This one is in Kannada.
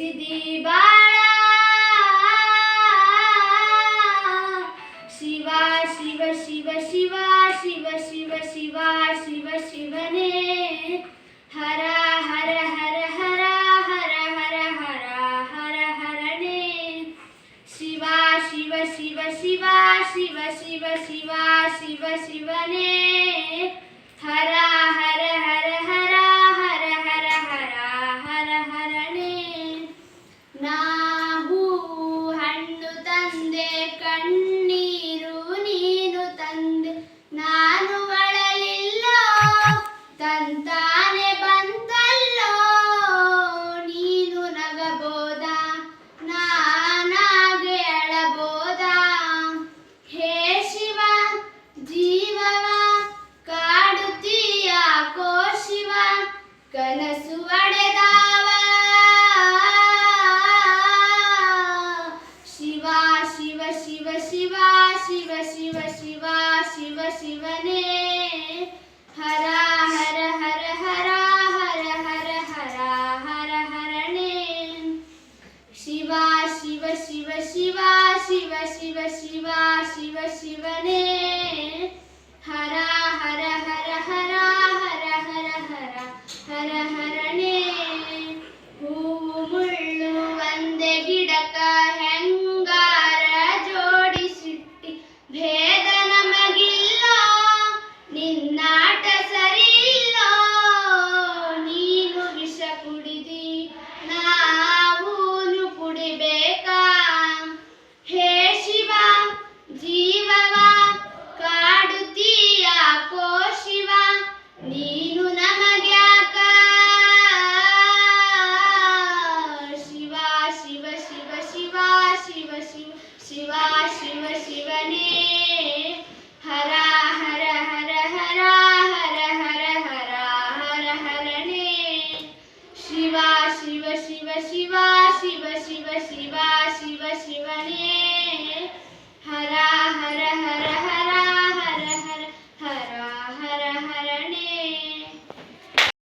ಬೆಳೆಸಿದಿ ಬಾಳ ಶಿವ ಶಿವ ಶಿವ ಶಿವ ಶಿವ ಶಿವ ಶಿವ ಶಿವ ಶಿವನೇ ಹರ ಹರ ಹರ ಹರ ಹರ ಹರ ಹರ ಹರ ಹರನೇ ಶಿವ ಶಿವ ಶಿವ ಶಿವ ಶಿವ ಶಿವ ಶಿವ ಶಿವ ಶಿವನೇ ಹರ ಹರ ಹರ ಹರ ಹರ ಹರ ಹರ ಹರ ಹರನೇ ನಾವು ಹಣ್ಣು ತಂದೆ ಕಣ್ಣೀರು ನೀನು ತಂದೆ ನಾನು ಅಳಲಿಲ್ಲೋ ತಂತಾನೆ ಬಂತಲ್ಲೋ ನೀನು ನಗಬೋದ ನಾನಾಗೆ ಅಳಬೋದ ಹೇ ಶಿವ ಜೀವವ ಕಾಡುತ್ತೀಯಾಕೋ ಶಿವ ಕನಸು ಒಡೆದಾವ ಶಿವ ಶಿವ ಶಿವ ಶಿವ ಶಿವ ಶಿವ ಶಿವ ಶಿವ ಶಿವನೇ ಹರ ಹರ ಹರ ಹರ ಹರ ಹರ ಹರ ಹರ ಹರನೇ ಶಿವ ಶಿವ ಶಿವ ಶಿವ ಶಿವ ಶಿವ ಶಿವ ಶಿವ ಶಿವನೇ ಹರ ಹರ ಹರ ಹರ ಹರ ಹರ ಹರ ಹರ ಹರನೇ ಹೂವು ಮುಳ್ಳು ಒಂದೇ ಗಿಡಕ ಹೆಂಗಾರ ಜೋಡಿಸಿಟ್ಟಿ ಭೇದ ನಮಗಿಲ್ಲೋ ನಿನ್ನಾಟ ಸರಿ ಇಲ್ಲೋ ನೀನು ವಿಷ ಕುಡಿದಿ ನಾವೂನು ಕುಡಿಬೇಕಾ ಹೇ ಶಿವ ಜೀವವ ಕಾಡುತ್ತೀಯಾಕೋ ಶಿವ ನೀನು ನಮಗ್ಯಾಕ ಶಿವ ಶಿವ ಶಿವ ಶಿವ ಶಿವ ಶಿವ ಶಿವ ಶಿವ ಶಿವನೇ ಹರ ಹರ ಹರ ಹರ ಹರ ಹರ ಹರ ಹರ ಹರನೇ ಶಿವ ಶಿವ ಶಿವ ಶಿವ